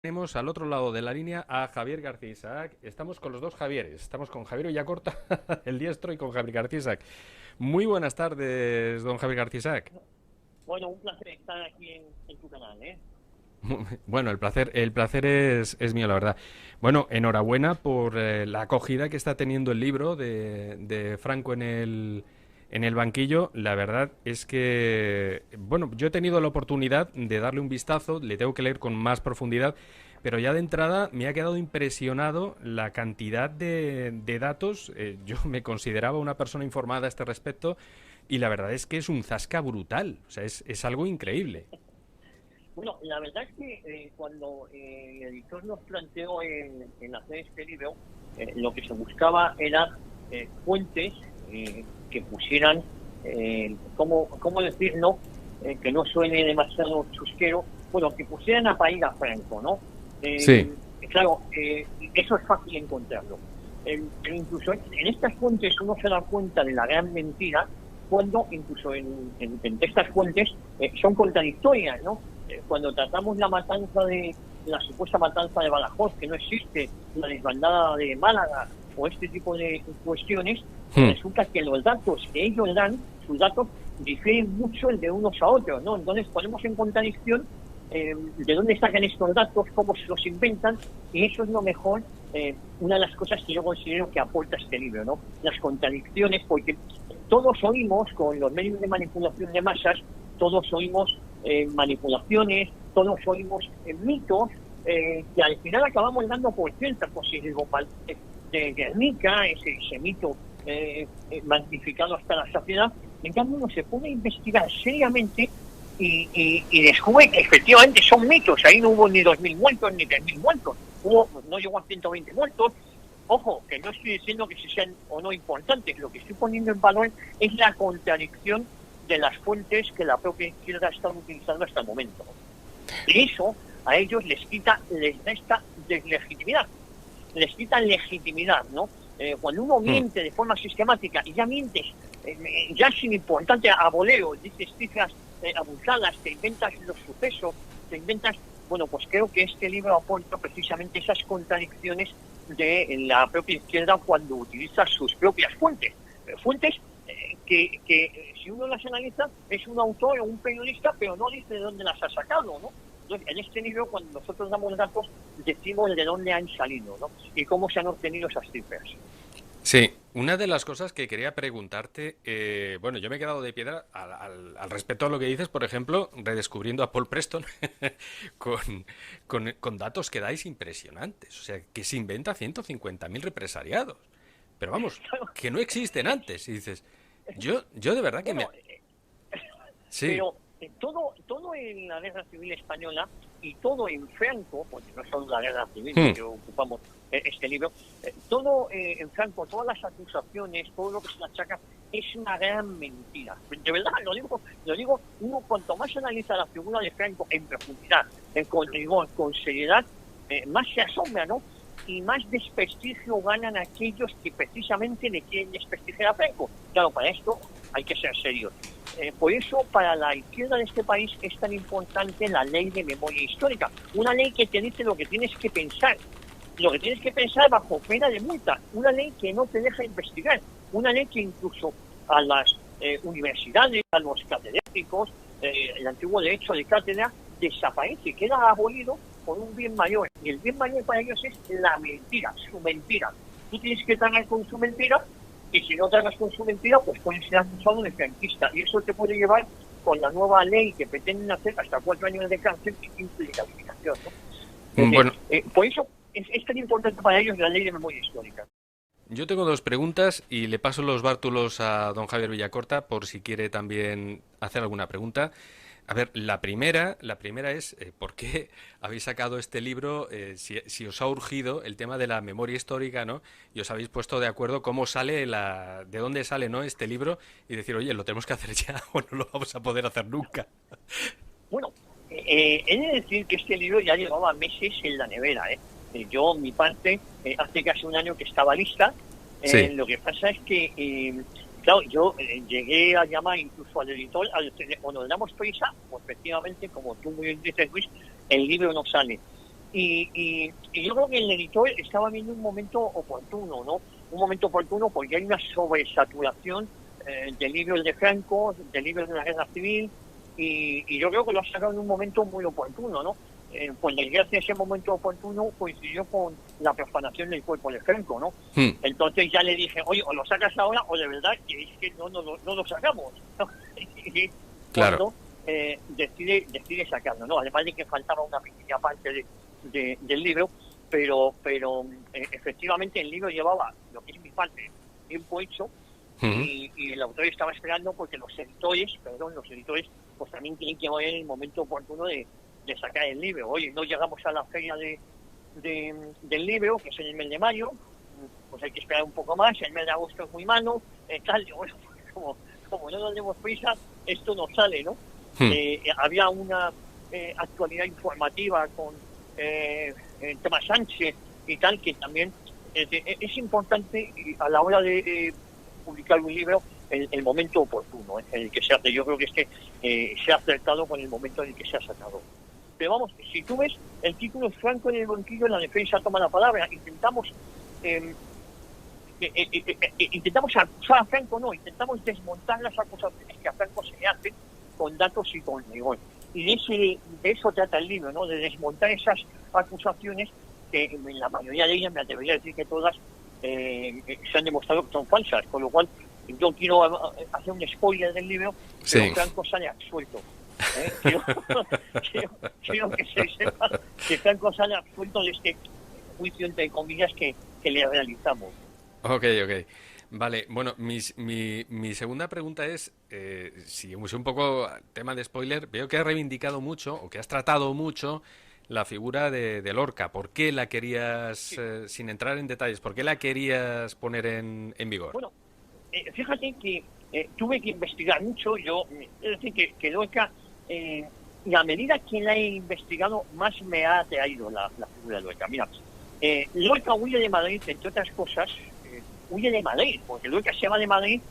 Tenemos al otro lado de la línea a Javier García Isaac. Estamos con los dos Javieres. Estamos con Javier Villacorta, el diestro, y con Javier García Isaac. Muy buenas tardes, don Javier García Isaac. Bueno, un placer estar aquí en tu canal, ¿eh? Bueno, el placer es mío, la verdad. Bueno, enhorabuena por la acogida que está teniendo el libro de Franco en el banquillo. La verdad es que, bueno, yo he tenido la oportunidad de darle un vistazo, le tengo que leer con más profundidad, pero ya de entrada me ha quedado impresionado la cantidad de datos. Yo me consideraba una persona informada a este respecto y la verdad es que es un zasca brutal, o sea, es algo increíble. Bueno, la verdad es que cuando el editor nos planteó en hacer este libro, lo que se buscaba era fuentes que pusieran, ¿cómo decir, no? Que no suene demasiado chusquero, bueno, que pusieran a parir a Franco, ¿no? Sí, Claro, eso es fácil encontrarlo. Pero incluso en estas fuentes uno se da cuenta de la gran mentira cuando incluso en estas fuentes son contradictorias, ¿no? Cuando tratamos la supuesta matanza de Badajoz, que no existe, la desbandada de Málaga o este tipo de cuestiones, hmm, resulta que los datos que ellos dan, sus datos difieren mucho el de unos a otros, ¿no? Entonces ponemos en contradicción de dónde sacan estos datos, cómo se los inventan, y eso es lo mejor, una de las cosas que yo considero que aporta este libro, ¿no? Las contradicciones, porque todos oímos con los medios de manipulación de masas, todos oímos manipulaciones, todos oímos mitos que al final acabamos dando por ciertas, pues si digo, de Guernica, ese mito magnificado hasta la saciedad. En cambio uno se pone a investigar seriamente y descubre que efectivamente son mitos. Ahí no hubo ni 2.000 muertos ni 3.000 muertos, no llegó a 120 muertos. Ojo, que no estoy diciendo que si sean o no importantes, lo que estoy poniendo en valor es la contradicción de las fuentes que la propia izquierda ha estado utilizando hasta el momento. Y eso a ellos les resta deslegitimidad, les quita legitimidad, ¿no? Cuando uno hmm. miente de forma sistemática y ya mientes, ya sin importante a voleo, dices cifras abusadas, te inventas los sucesos, te inventas, bueno, pues creo que este libro aporta precisamente esas contradicciones de la propia izquierda cuando utiliza sus propias fuentes. Fuentes que si uno las analiza es un autor o un periodista, pero no dice de dónde las ha sacado, ¿no? Entonces, en este libro, cuando nosotros damos datos, decimos de dónde han salido, ¿no? Y cómo se han obtenido esas cifras. Sí, una de las cosas que quería preguntarte, bueno, yo me he quedado de piedra al respecto a lo que dices, por ejemplo, redescubriendo a Paul Preston con, con datos que dais impresionantes. O sea, que se inventa 150.000 represaliados. Pero vamos, que no existen antes. Y dices, yo de verdad que me... Bueno, Sí, pero todo en la guerra civil española y todo en Franco, porque no solo la guerra civil de hmm, que ocupamos este libro, todo en Franco, todas las acusaciones, todo lo que se le achaca es una gran mentira. De verdad, lo digo uno cuanto más analiza la figura de Franco en profundidad, con rigor, con seriedad, más se asombra, ¿no? Y más desprestigio ganan aquellos que precisamente le quieren desprestigiar a Franco. Claro, para esto hay que ser serios. Por eso, para la izquierda de este país es tan importante la ley de memoria histórica. Una ley que te dice lo que tienes que pensar. Lo que tienes que pensar bajo pena de multa. Una ley que no te deja investigar. Una ley que incluso a las universidades, a los catedráticos, el antiguo derecho de cátedra desaparece, queda abolido por un bien mayor. Y el bien mayor para ellos es la mentira, su mentira. Tú tienes que tragar con su mentira y si no tragas con su mentira, pues puedes ser acusado de franquista. Y eso te puede llevar con la nueva ley que pretenden hacer hasta 4 años de cárcel y 15 de inhabilitación, ¿no? bueno, Por eso es tan importante para ellos la ley de memoria histórica. yo tengo dos preguntas y le paso los bártulos a don Javier Villacorta por si quiere también hacer alguna pregunta. A ver, la primera es ¿por qué habéis sacado este libro? Si os ha urgido el tema de la memoria histórica, ¿no? Y os habéis puesto de acuerdo cómo sale de dónde sale, ¿no? Este libro y decir, oye, lo tenemos que hacer ya o no lo vamos a poder hacer nunca. Bueno, he de decir que este libro ya llevaba meses en la nevera, ¿eh? Yo, mi parte, hace casi un año que estaba lista. Sí. Lo que pasa es que, claro, yo llegué a llamar incluso al editor, o nos damos prisa, o efectivamente, como tú muy bien dices, Luis, el libro no sale. Y yo creo que el editor estaba viendo un momento oportuno, ¿no? Un momento oportuno porque hay una sobresaturación de libros de Franco, de libros de la guerra civil, y yo creo que lo ha sacado en un momento muy oportuno, ¿no? Pues desgracia ese momento oportuno coincidió con la profanación del cuerpo de Franco, ¿no? Entonces ya le dije, oye, o lo sacas ahora o de verdad que es que no lo sacamos, ¿no? Y Claro. decide sacarlo, ¿no? Además de que faltaba una pequeña parte del libro, pero efectivamente el libro llevaba, lo que es mi parte, tiempo hecho, y el autor estaba esperando porque los editores pues también tienen que ver el momento oportuno de sacar el libro. Oye, no llegamos a la feria del libro, que es en el mes de mayo, pues hay que esperar un poco más, el mes de agosto es muy malo, tal, y bueno, como no nos demos prisa, esto no sale, ¿no? Había una actualidad informativa con el tema Sánchez y tal, que también es importante a la hora de publicar un libro el momento oportuno en el que se hace. Yo creo que es que se ha acertado con el momento en el que se ha sacado. Pero vamos, si tú ves el título Franco en el banquillo, la defensa toma la palabra. Intentamos acusar a Franco, no, intentamos desmontar las acusaciones que a Franco se le hacen con datos y con rigor. Y de eso trata el libro, ¿no? De desmontar esas acusaciones que en la mayoría de ellas, me atrevería a decir que todas se han demostrado que son falsas, con lo cual yo quiero hacer un spoiler del libro, pero sí. Franco sale absuelto. Quiero que se sepa que Franco sale absuelto de este juicio, entre comillas, que le realizamos. Ok. Vale, bueno, mi segunda pregunta es, si es un poco tema de spoiler, veo que has reivindicado mucho, o que has tratado mucho, la figura de Lorca. ¿Por qué la querías, sin entrar en detalles, por qué la querías poner en vigor? Bueno, fíjate que tuve que investigar mucho. Es decir, que Lorca, y a medida que la he investigado, más me ha atraído la figura de Lorca. Mira, Lorca huye de Madrid, entre otras cosas, huye de Madrid, porque Lorca se va de Madrid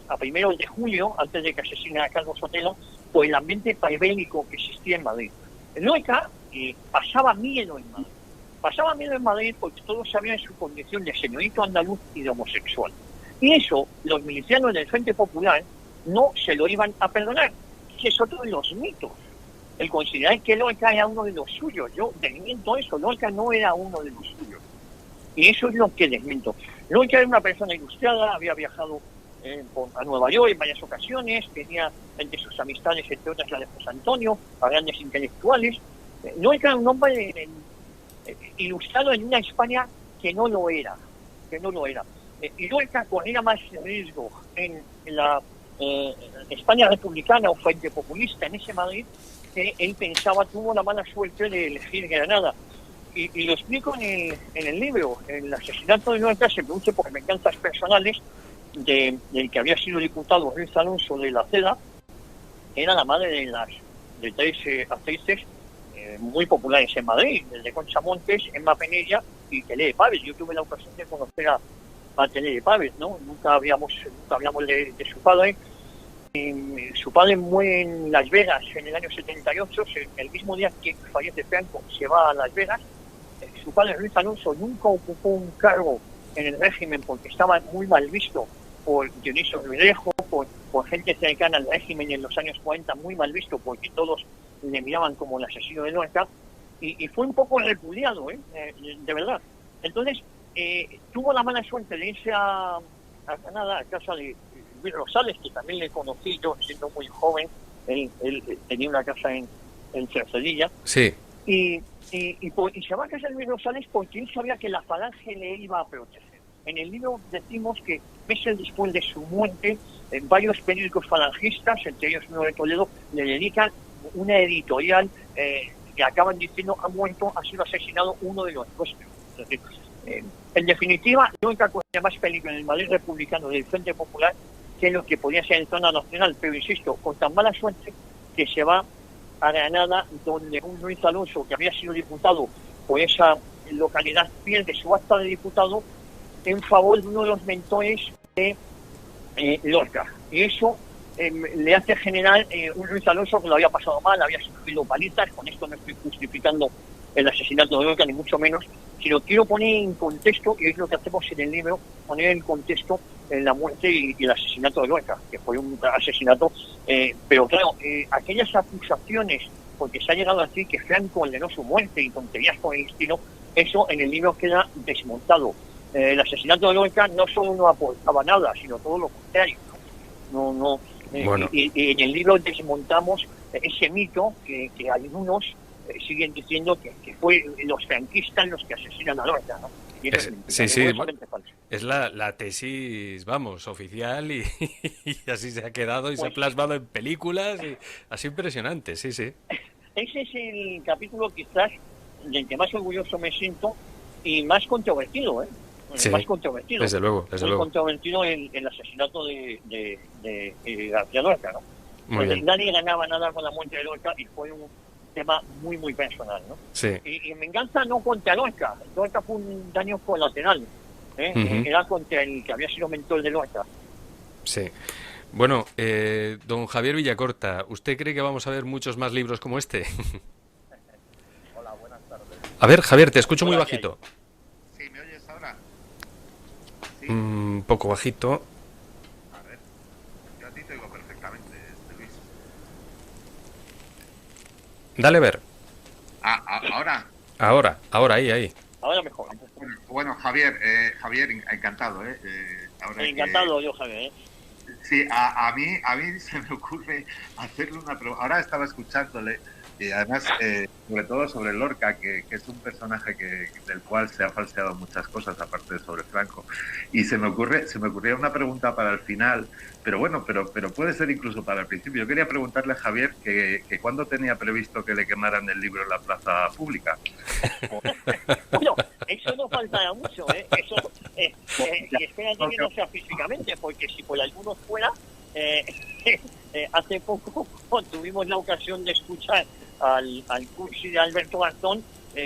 a 1 de julio, antes de que asesinen a Carlos Sotelo, por el ambiente prebélico que existía en Madrid. Lorca pasaba miedo en Madrid. Pasaba miedo en Madrid porque todos sabían su condición de señorito andaluz y de homosexual. Y eso, los milicianos del Frente Popular no se lo iban a perdonar. Que es otro de los mitos. El considerar que Lorca era uno de los suyos. Yo desmiento eso. Lorca no era uno de los suyos. Y eso es lo que desmiento. Lorca era una persona ilustrada, había viajado a Nueva York en varias ocasiones, tenía entre sus amistades, entre otras, la de José Antonio, a grandes intelectuales. Lorca era un hombre ilustrado en una España que no lo era. Y Lorca corría más riesgo en la España republicana o Frente Populista en ese Madrid, que él tuvo la mala suerte de elegir Granada. Y lo explico en el libro. El asesinato de Lorca se produce por venganzas personales del que había sido diputado Ruiz Alonso de la Ceda. Era la madre de 3 actrices muy populares en Madrid, de Concha Montes, Emma Penella y Telé de Pávez. Yo tuve la ocasión de conocer a Telé de Pávez, ¿no? Nunca hablamos de su padre. Su padre muere en Las Vegas en el año 78, el mismo día que fallece Franco, se va a Las Vegas. Su padre, Ruiz Alonso, nunca ocupó un cargo en el régimen porque estaba muy mal visto por Dionisio Ruidejo, por gente cercana al régimen en los años 40, muy mal visto porque todos le miraban como el asesino de Lorca, y fue un poco repudiado, de verdad. Entonces, tuvo la mala suerte de irse a Granada, a casa de Luis Rosales, que también le conocí yo siendo muy joven. Él tenía una casa en Cercedilla. Sí. Y se va a casa de Luis Rosales porque él sabía que la Falange le iba a proteger. En el libro decimos que meses después de su muerte, varios periódicos falangistas, entre ellos uno de Toledo, le dedican una editorial que acaban diciendo ha sido asesinado uno de los nuestros. Es decir, en definitiva, la única cosa más peligro en el Madrid republicano del Frente Popular que lo que podía ser en zona nacional, pero insisto, con tan mala suerte que se va a Granada, donde un Ruiz Alonso, que había sido diputado por esa localidad, pierde su acta de diputado en favor de uno de los mentores de Lorca. Y eso le hace generar un Ruiz Alonso que lo había pasado mal, había sufrido palizas. Con esto no estoy justificando el asesinato de Lorca, ni mucho menos, sino quiero poner en contexto, y es lo que hacemos en el libro, poner en contexto la muerte y el asesinato de Lorca, que fue un asesinato, pero claro, aquellas acusaciones, porque se ha llegado a decir que Franco ordenó su muerte y tonterías por el estilo, eso en el libro queda desmontado. El asesinato de Lorca no solo no aportaba nada, sino todo lo contrario. No, bueno. y en el libro desmontamos ese mito que algunos siguen diciendo que fue los franquistas los que asesinan a Lorca, ¿no? Y eso sí, bueno, es la tesis, vamos, oficial y así se ha quedado y pues, se ha plasmado en películas y así impresionante, sí. Ese es el capítulo quizás del que más orgulloso me siento y más controvertido, Sí, más controvertido. Desde luego. Controvertido el asesinato de García Lorca, ¿no? Nadie ganaba nada con la muerte de Lorca y fue un tema muy, muy personal, ¿no? Sí. Y venganza no contra Lorca. Lorca fue un daño colateral. Era contra el que había sido mentor de Lorca. Sí. Bueno, don Javier Villacorta, ¿usted cree que vamos a ver muchos más libros como este? Hola, buenas tardes. A ver, Javier, te escucho muy bajito. Sí, ¿me oyes ahora? Sí. Un poco bajito. A ver, yo a ti te oigo perfectamente, Luis. Dale ver. ¿Ahora? Ahora, ahí. Ahora mejor. Bueno, Javier, encantado, Encantado yo, Javier, Sí, a mí se me ocurre hacerle una pregunta. Ahora estaba escuchándole y además, sobre todo sobre Lorca, que es un personaje del cual se ha falseado muchas cosas, aparte de sobre Franco. Y se me ocurría una pregunta para el final, pero bueno, pero puede ser incluso para el principio. Yo quería preguntarle a Javier que cuándo tenía previsto que le quemaran el libro en la plaza pública. Bueno, eso no faltará mucho, Eso, y espérate que no sea físicamente, porque si por algunos fuera, hace poco tuvimos la ocasión de escuchar al cursi de Alberto Garzón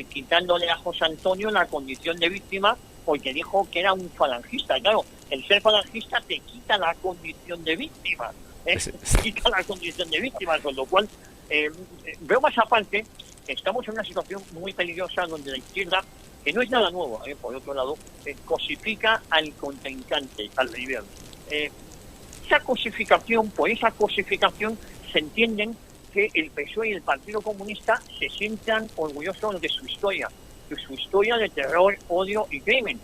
quitándole a José Antonio la condición de víctima porque dijo que era un falangista. Claro, el ser falangista te quita la condición de víctima, quita la condición de víctima, con lo cual, bromas aparte, estamos en una situación muy peligrosa donde la izquierda, que no es nada nuevo, por otro lado, cosifica al contrincante, al rival. Esa cosificación, por esa cosificación se entienden que el PSOE y el Partido Comunista se sientan orgullosos de su historia de terror, odio y crimen.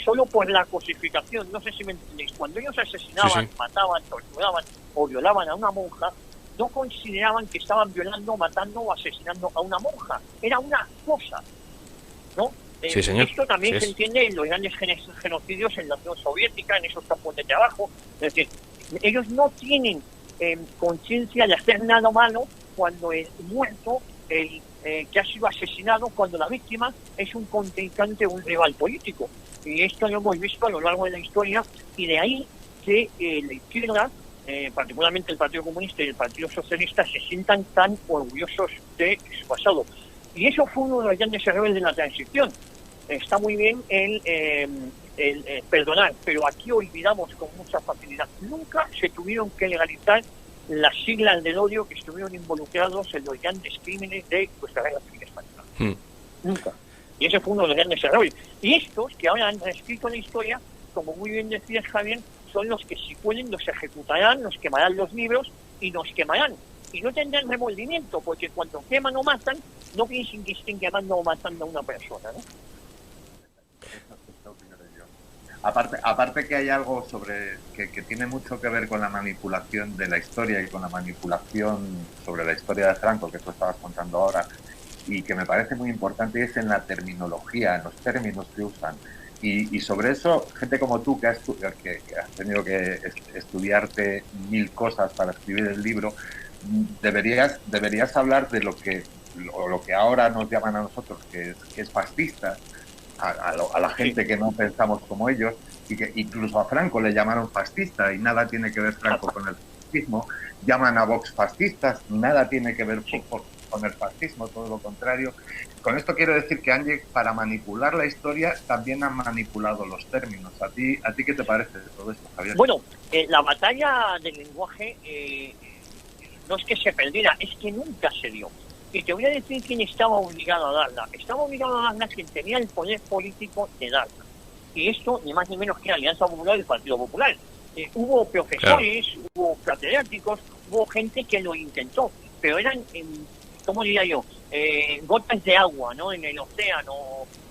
Solo por la cosificación, no sé si me entendéis, cuando ellos asesinaban, sí. mataban, torturaban o violaban a una monja, no consideraban que estaban violando, matando o asesinando a una monja. Era una cosa, ¿no? Sí, señor. Esto también se entiende en los grandes genocidios en la Unión Soviética, en esos campos de trabajo. Es decir, ellos no tienen conciencia de hacer nada malo cuando el muerto, el que ha sido asesinado, cuando la víctima es un contrincante o un rival político. Y esto lo hemos visto a lo largo de la historia, y de ahí que la izquierda, particularmente el Partido Comunista y el Partido Socialista, se sientan tan orgullosos de su pasado. Y eso fue uno de los grandes errores de la transición. Está muy bien el perdonar, pero aquí olvidamos con mucha facilidad. Nunca se tuvieron que legalizar las siglas del odio que estuvieron involucrados en los grandes crímenes de nuestra guerra civil española. Nunca. Y ese fue uno de los grandes errores. Y estos que ahora han reescrito la historia, como muy bien decías, Javier, son los que, si pueden, los ejecutarán, nos quemarán los libros y nos quemarán. Y no tendrán remordimiento, porque cuando queman o matan, no piensen que estén quemando o matando a una persona, ¿no? Aparte que hay algo sobre que tiene mucho que ver con la manipulación de la historia y con la manipulación sobre la historia de Franco, que tú estabas contando ahora, y que me parece muy importante, es en la terminología, en los términos que usan. Y sobre eso, gente como tú, que has tenido que estudiarte 1000 cosas para escribir el libro, deberías hablar de lo que ahora nos llaman a nosotros, que es fascista, a la gente que no pensamos como ellos, y que incluso a Franco le llamaron fascista, y nada tiene que ver Franco con el fascismo. Llaman a Vox fascistas, nada tiene que ver con el fascismo, todo lo contrario. Con esto quiero decir que para manipular la historia también han manipulado los términos. ¿A ti qué te parece de todo esto, Javier? Bueno, la batalla del lenguaje no es que se perdiera, es que nunca se dio. Y te voy a decir quién estaba obligado a darla. Estaba obligado a darla quien tenía el poder político de darla. Y esto, ni más ni menos que la Alianza Popular del Partido Popular. Hubo profesores, hubo catedráticos, hubo gente que lo intentó, pero eran, ¿cómo diría yo? Gotas de agua, ¿no? En el océano,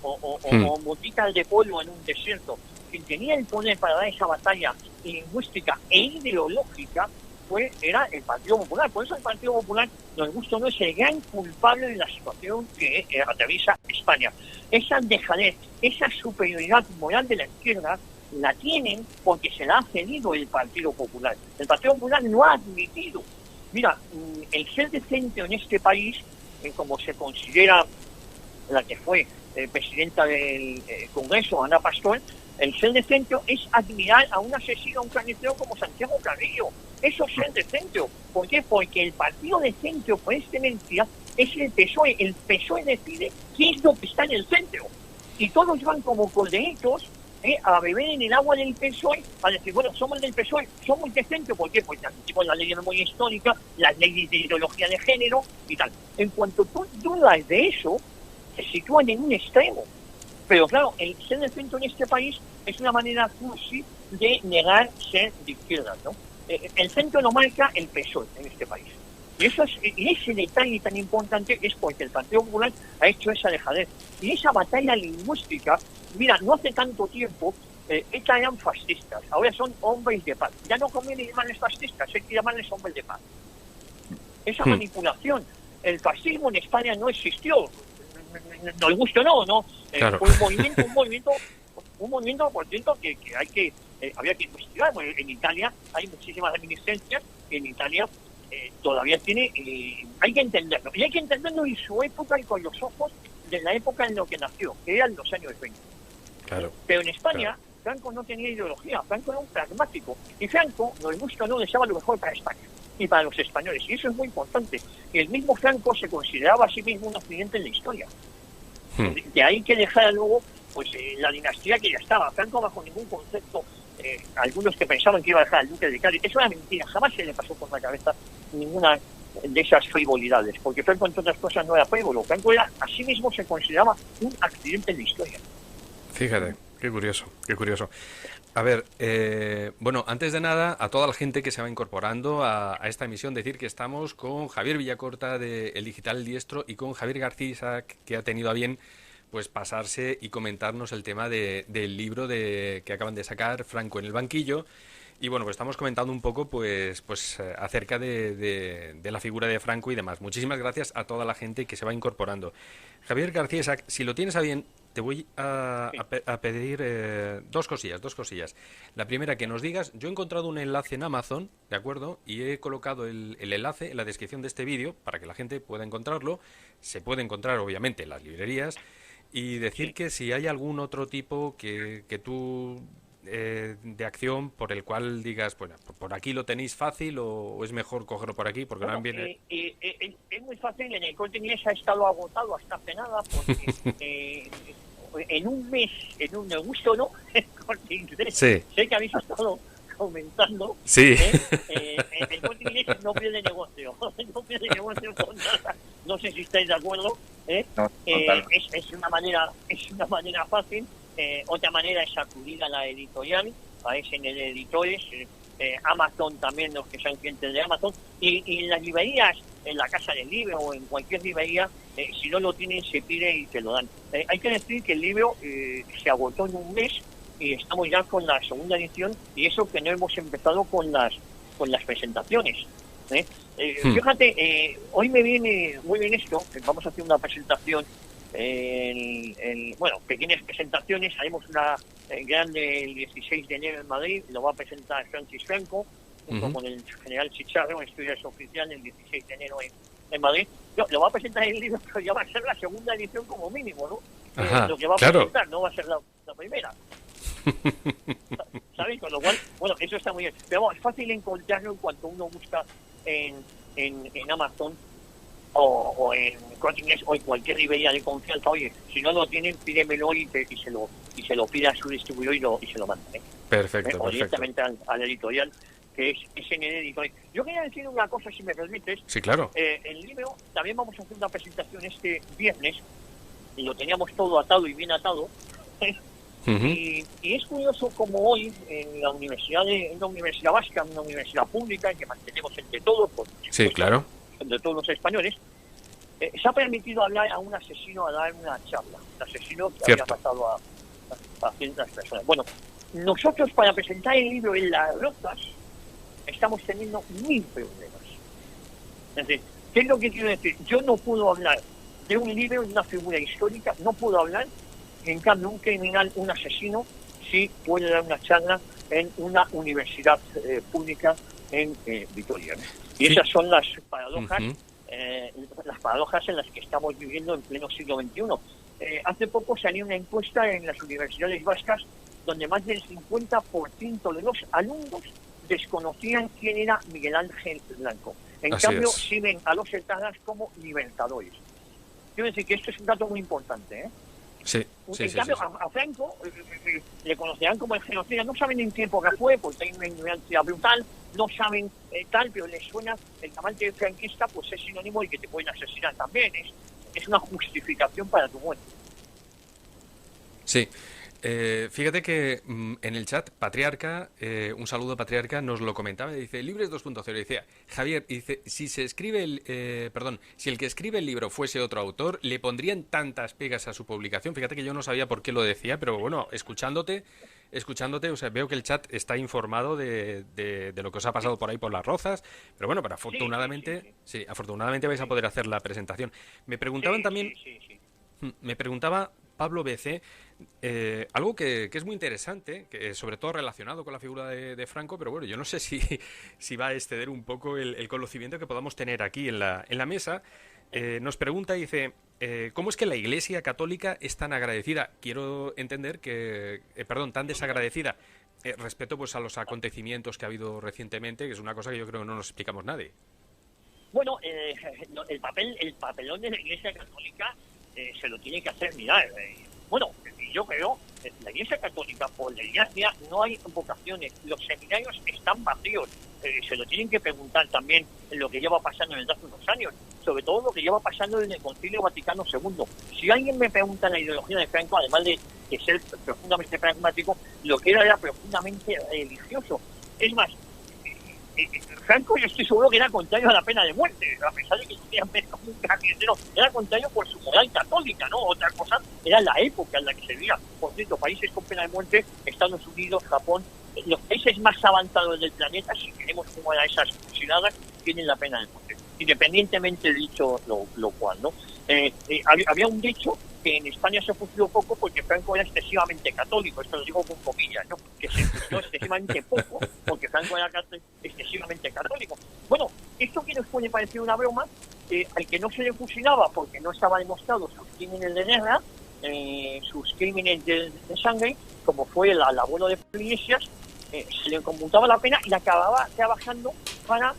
o gotitas de polvo en un desierto. Quien tenía el poder para dar esa batalla lingüística e ideológica era el Partido Popular. Por eso el Partido Popular, nos gusta o no, es el gran culpable de la situación que atraviesa España. Esa dejadez, esa superioridad moral de la izquierda la tienen porque se la ha cedido el Partido Popular. El Partido Popular no ha admitido. Mira, el ser de centro en este país, como se considera la que fue presidenta del Congreso, Ana Pastor, el ser de centro es admirar a un asesino, a un carnicero como Santiago Carrillo. Eso es ser de centro. ¿Por qué? Porque el partido de centro, por excelencia, es el PSOE. El PSOE decide qué es lo que está en el centro. Y todos van como corderitos a beber en el agua del PSOE, a decir, bueno, somos del PSOE, somos de centro. ¿Por qué? Porque admitimos la ley de memoria histórica, las leyes de ideología de género y tal. En cuanto tú dudas de eso, se sitúan en un extremo. Pero claro, el ser de centro en este país es una manera cursi de negar ser de izquierda, ¿no? El centro lo marca el PSOE en este país. Y ese detalle tan importante es porque el Partido Popular ha hecho esa dejadez. Y esa batalla lingüística, mira, no hace tanto tiempo, eran fascistas, ahora son hombres de paz. Ya no conviene llamarles fascistas, hay que llamarles hombres de paz. Esa manipulación. El fascismo en España no existió. Nos gusta o no. Claro. Fue un movimiento, por cierto, que había que investigar. Bueno, en Italia hay muchísimas reminiscencias, en Italia todavía tiene, hay que entenderlo, y hay que entenderlo en su época y con los ojos de la época en la que nació, que eran los años 20. Claro. Pero en España, Franco no tenía ideología, Franco era un pragmático, y Franco, nos gusta o no, deseaba lo mejor para España y para los españoles, y eso es muy importante. Y el mismo Franco se consideraba a sí mismo un accidente en la historia. De ahí que dejara luego pues la dinastía que ya estaba. Franco bajo ningún concepto, algunos que pensaban que iba a dejar al duque de Cádiz, eso era mentira, jamás se le pasó por la cabeza ninguna de esas frivolidades, porque Franco, entre otras cosas, no era frívolo. Franco era, a sí mismo se consideraba un accidente en la historia. Fíjate, qué curioso, qué curioso. A ver, bueno, antes de nada, a toda la gente que se va incorporando a esta emisión, decir que estamos con Javier Villacorta de El Digital Diestro y con Javier García, que ha tenido a bien pues pasarse y comentarnos el tema del libro que acaban de sacar, Franco en el banquillo. Y bueno, pues estamos comentando un poco pues acerca de la figura de Franco y demás. Muchísimas gracias a toda la gente que se va incorporando. Javier García, si lo tienes a bien, te voy a pedir dos cosillas. La primera, que nos digas, yo he encontrado un enlace en Amazon, ¿de acuerdo? Y he colocado el enlace en la descripción de este vídeo para que la gente pueda encontrarlo. Se puede encontrar, obviamente, en las librerías. Y decir que si hay algún otro tipo que tú... de acción por el cual digas, bueno, por aquí lo tenéis fácil o es mejor cogerlo por aquí porque no viene... Es muy fácil. En el Corte Inglés ha estado agotado hasta hace nada porque en un mes, me gusta o no, el Corte Inglés, sé que habéis estado comentando, el Corte Inglés no pierde negocio, con nada. No sé si estáis de acuerdo. No, es una manera fácil. Otra manera es acudir a la editorial, a SNL Editores, Amazon también, los que sean clientes de Amazon, y en las librerías, en la Casa del Libro o en cualquier librería, si no lo tienen se pide y te lo dan. Hay que decir que el libro se agotó en un mes y estamos ya con la segunda edición, y eso que no hemos empezado con las presentaciones. Fíjate, hoy me viene muy bien esto, vamos a hacer una presentación. Bueno, pequeñas presentaciones. Haremos una grande el 16 de enero en Madrid, lo va a presentar Francis Franco junto con el general Chicharro, estudios oficial el 16 de enero en Madrid. Lo va a presentar el libro, pero ya va a ser la segunda edición como mínimo, ¿no? Lo que va a presentar no va a ser la primera. ¿Sabes? Con lo cual, bueno, eso está muy bien. Pero bueno, es fácil encontrarlo en cuanto uno busca en Amazon o en Corte Inglés o en cualquier librería de confianza. Oye, si no lo tienen, pídemelo y se lo pida a su distribuidor y se lo manda. Perfecto. O directamente al editorial, que es en el editorial. Yo quería decir una cosa, si me permites. Sí, claro. El libro, también vamos a hacer una presentación este viernes, y lo teníamos todo atado y bien atado. Y es curioso como hoy en la universidad vasca, una universidad pública que mantenemos entre todos, sí, claro, entre todos los españoles, se ha permitido hablar a un asesino a dar una charla, un asesino que había matado a cientos personas. Bueno, nosotros para presentar el libro en Las Rozas estamos teniendo 1000 problemas. Es decir, ¿qué es lo que quiero decir? Yo no puedo hablar de un libro, de una figura histórica, no puedo hablar. En cambio, un criminal, un asesino, sí puede dar una charla en una universidad pública en Vitoria. Y esas son las paradojas, en las que estamos viviendo en pleno siglo XXI. Hace poco salió una encuesta en las universidades vascas donde más del 50% de los alumnos desconocían quién era Miguel Ángel Blanco. En cambio, sí ven a los etarras como libertadores. Quiero decir que esto es un dato muy importante, ¿eh? Sí, en cambio, a Franco le conocerán como el genocida. No saben en qué época fue, porque hay una ignorancia brutal. No saben tal, pero les suena el amante franquista, pues es sinónimo de que te pueden asesinar también. Es una justificación para tu muerte. Sí. Fíjate que en el chat, Patriarca, un saludo a Patriarca, nos lo comentaba, dice, Libres 2.0, dice, Javier, dice, si el que escribe el libro fuese otro autor, ¿le pondrían tantas pegas a su publicación? Fíjate que yo no sabía por qué lo decía, pero bueno, escuchándote, o sea, veo que el chat está informado de lo que os ha pasado por ahí por Las Rozas, pero bueno, pero afortunadamente, sí, afortunadamente vais a poder hacer la presentación. Me preguntaban también, me preguntaba Pablo BC, algo que es muy interesante, que sobre todo relacionado con la figura de Franco, pero bueno, yo no sé si va a exceder un poco el conocimiento que podamos tener aquí en la mesa. Nos pregunta, dice, ¿cómo es que la Iglesia Católica es tan agradecida? Quiero entender que, tan desagradecida respecto pues a los acontecimientos que ha habido recientemente, que es una cosa que yo creo que no nos explicamos nadie. Bueno, el papelón de la Iglesia Católica se lo tiene que hacer mirar. Bueno, yo creo que la Iglesia Católica, por desgracia, no hay vocaciones. Los seminarios están vacíos. Se lo tienen que preguntar también en lo que lleva pasando desde hace unos años, sobre todo lo que lleva pasando en el Concilio Vaticano II. Si alguien me pregunta la ideología de Franco, además de ser profundamente pragmático, lo que era profundamente religioso. Es más, Franco, yo estoy seguro que era contrario a la pena de muerte, a pesar de que tenía como un carnicero, era contrario por su moral católica, ¿no? Otra cosa era la época en la que se vivía. Por cierto, países con pena de muerte, Estados Unidos, Japón, los países más avanzados del planeta, si queremos como a esas fusiladas, tienen la pena de muerte, independientemente de dicho lo cual, ¿no? Había un dicho que en España se fusiló poco porque Franco era excesivamente católico, esto lo digo con comillas, ¿no? Que se fusiló excesivamente poco porque Franco era excesivamente católico. Bueno, esto que nos puede parecer una broma, al que no se le fusilaba porque no estaba demostrado sus crímenes de guerra, sus crímenes de sangre, como fue el abuelo de Pablo Iglesias, se le conmutaba la pena y acababa trabajando para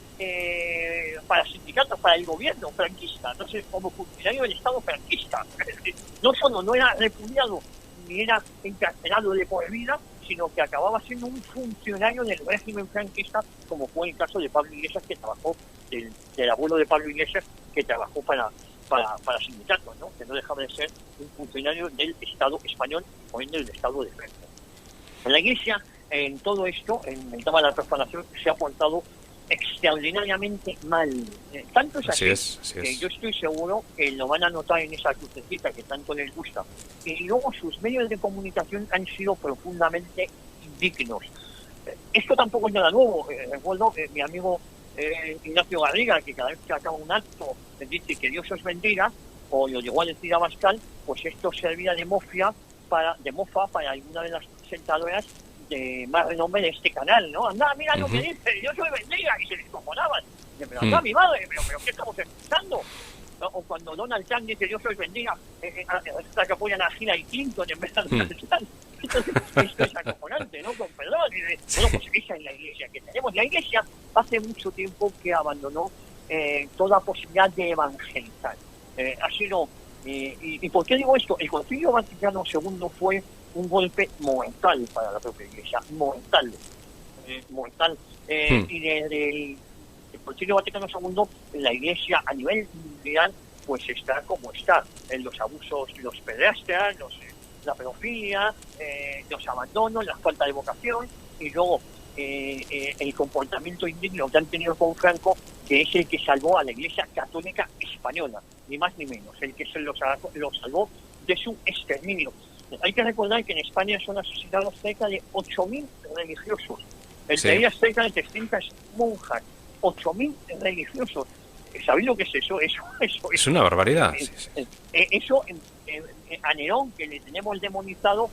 sindicatos, para el gobierno franquista, entonces como funcionario del Estado franquista. No solo no era repudiado ni era encarcelado de por vida, sino que acababa siendo un funcionario del régimen franquista, como fue el caso de Pablo Iglesias, que trabajó, del abuelo de Pablo Iglesias, que trabajó para sindicatos, ¿no? Que no dejaba de ser un funcionario del Estado español o del Estado de Franco. En la Iglesia, en todo esto, en el tema de la profanación, se ha portado extraordinariamente mal. Tanto es así que yo estoy seguro que lo van a notar en esa crucecita que tanto les gusta. Y luego sus medios de comunicación han sido profundamente indignos. Esto tampoco es nada nuevo. Recuerdo que mi amigo Ignacio Garriga, que cada vez que acaba un acto dice que Dios os bendiga, o lo llegó a decir a Bascal, pues esto servía de mofa para alguna de las presentadoras de más renombre de este canal, ¿no? Anda, mira lo que dice, Dios os bendiga, y se descojonaban. Pero anda, mi madre, pero ¿qué estamos escuchando? O cuando Donald Trump dice Dios os bendiga, hasta que apoyan a Hillary Clinton en vez de Donald Trump. Entonces, esto es acojonante, ¿no? Con perdón. Bueno, pues esa es la Iglesia que tenemos. La Iglesia hace mucho tiempo que abandonó toda posibilidad de evangelizar. Así no. ¿Y por qué digo esto? El Concilio Vaticano II fue un golpe mortal para la propia Iglesia, mortal. mortal. Y desde el Concilio Vaticano II, la Iglesia a nivel mundial pues está como está, en los abusos, los pederastas, la pedofilia, los abandonos, la falta de vocación, y luego el comportamiento indigno que han tenido con Franco, que es el que salvó a la Iglesia Católica Española, ni más ni menos, el que se lo salvó de su exterminio. Hay que recordar que en España son asesinados cerca de 8.000 religiosos, entre ellas cerca de 300 monjas, 8.000 religiosos. ¿Sabéis lo que es eso? Eso es una barbaridad. Eso a Nerón, que le tenemos demonizado,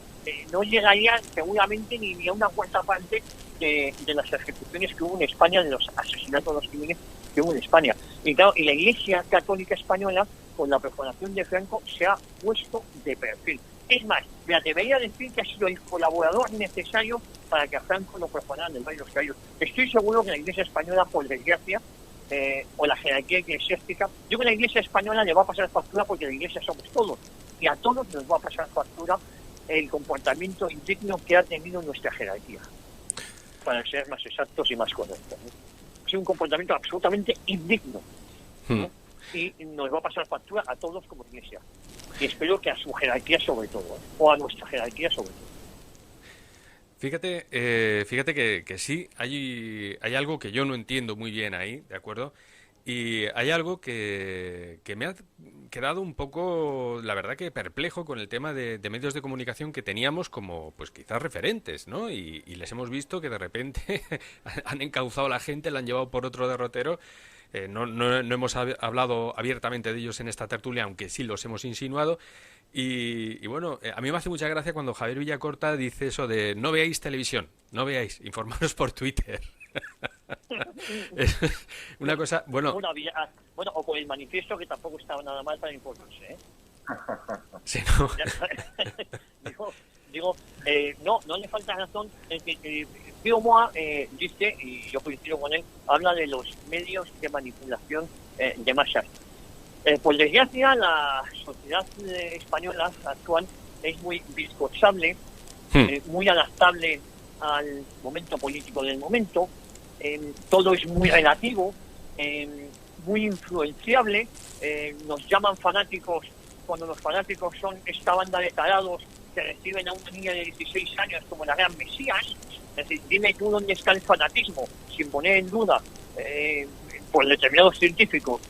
no llegaría seguramente ni a una cuarta parte de las ejecuciones que hubo en España, de los asesinatos, los crímenes que hubo en España. Y claro, y la Iglesia Católica Española, con la perforación de Franco, se ha puesto de perfil. Es más, me atrevería a decir que ha sido el colaborador necesario para que a Franco lo perforaran del Valle de los Caídos. Estoy seguro que la Iglesia Española, por desgracia, o la jerarquía eclesiástica, yo creo que la Iglesia Española le va a pasar factura, porque la Iglesia somos todos, y a todos nos va a pasar factura el comportamiento indigno que ha tenido nuestra jerarquía, para ser más exactos y más correctos, ¿no? Es un comportamiento absolutamente indigno, ¿no? Y nos va a pasar factura a todos como Iglesia, y espero que a su jerarquía sobre todo, o a nuestra jerarquía sobre todo. Fíjate que sí, hay algo que yo no entiendo muy bien ahí, ¿de acuerdo? Y hay algo que me ha quedado un poco, la verdad, que perplejo con el tema de medios de comunicación que teníamos como, pues quizás referentes, ¿no? Y les hemos visto que de repente han encauzado a la gente, la han llevado por otro derrotero. No hemos hablado abiertamente de ellos en esta tertulia, aunque sí los hemos insinuado. Y bueno, a mí me hace mucha gracia cuando Javier Villacorta dice eso de no veáis televisión, no veáis, informaros por Twitter. Es una cosa, bueno, o con el manifiesto, que tampoco estaba nada mal para informarse, ¿eh? Sí, ¿no? No le falta razón. Pío Moa dice, y yo coincido con él, habla de los medios de manipulación de masas. Por desgracia, la sociedad española actual es muy bizcochable, muy adaptable al momento político del momento. Todo es muy relativo, muy influenciable. Nos llaman fanáticos cuando los fanáticos son esta banda de tarados que reciben a una niña de 16 años como la gran Mesías. Es decir, dime tú dónde está el fanatismo, sin poner en duda por determinados científicos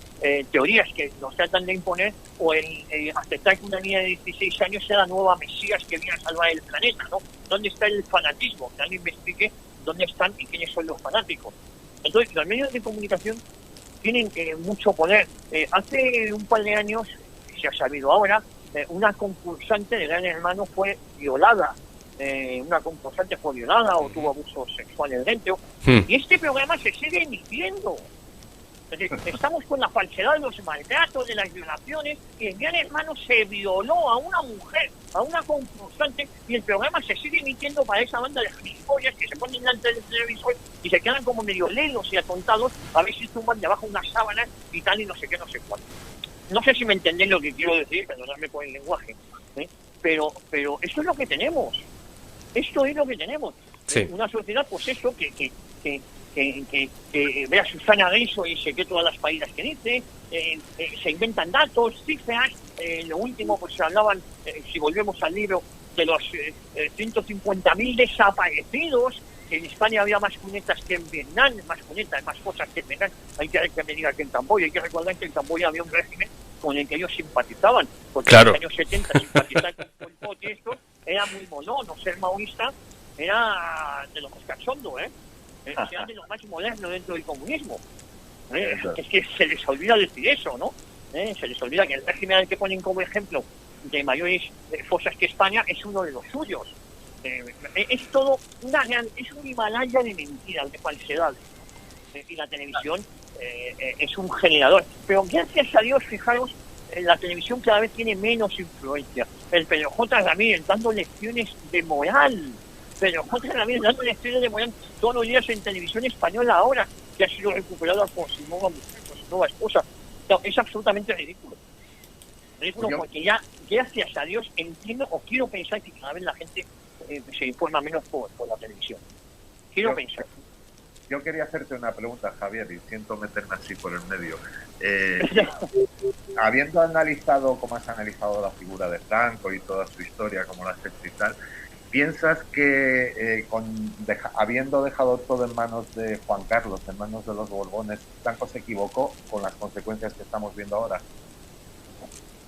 teorías que nos tratan de imponer, o el aceptar que una niña de 16 años sea la nueva Mesías que viene a salvar el planeta, ¿no? ¿Dónde está el fanatismo? Que alguien me explique dónde están y quiénes son los fanáticos. Entonces, los medios de comunicación tienen mucho poder. Hace un par de años, se ha sabido ahora, una concursante de Gran Hermano fue violada. O tuvo abuso sexual dentro. Y este programa se sigue emitiendo. Es decir, estamos con la falsedad de los maltratos, de las violaciones, y en Gran Hermano se violó a una mujer, a una concursante, y el programa se sigue emitiendo para esa banda de gilipollas que se ponen delante del televisor y se quedan como medio lelos y atontados a ver si tumban debajo unas sábanas y tal, y no sé qué, no sé cuánto. No sé si me entendéis lo que quiero decir, perdonadme por el lenguaje, pero esto es lo que tenemos. Esto es lo que tenemos. Sí. Una sociedad, pues eso, que ve a Susana Griso y se que todas las paídas que dice, se inventan datos, cifras. Lo último, pues se hablaban, si volvemos al libro, de los 150.000 desaparecidos, que en España había más cunetas que en Vietnam, más cosas que en Vietnam. Hay que me diga que en Camboya, hay que recordar que en Camboya había un régimen con el que ellos simpatizaban, porque claro, en los años 70 simpatizar con Pol Pot y esto era muy monono. Ser maoísta era de lo más cachondo, era de lo más moderno dentro del comunismo. Es que se les olvida decir eso, ¿no? Se les olvida que el régimen al que ponen como ejemplo de mayores fosas que España es uno de los suyos. Es todo es un Himalaya de mentiras, de falsedades. Y la televisión es un generador. Pero gracias a Dios, fijaros, la televisión cada vez tiene menos influencia. El Pedro J. Ramírez dando lecciones de moral. Pedro J. Ramírez dando lecciones de moral todos los días en televisión española ahora, que ha sido recuperada por su nueva mujer, por su nueva esposa. No, es absolutamente ridículo. Porque ya, gracias a Dios, entiendo o quiero pensar que cada vez la gente se informa menos por la televisión. quiero pensar. Yo quería hacerte una pregunta, Javier, y siento meterme así por el medio. Habiendo analizado como has analizado la figura de Franco y toda su historia, como la has hecho y tal, ¿piensas que habiendo dejado todo en manos de Juan Carlos, en manos de los Borbones, Franco se equivocó con las consecuencias que estamos viendo ahora?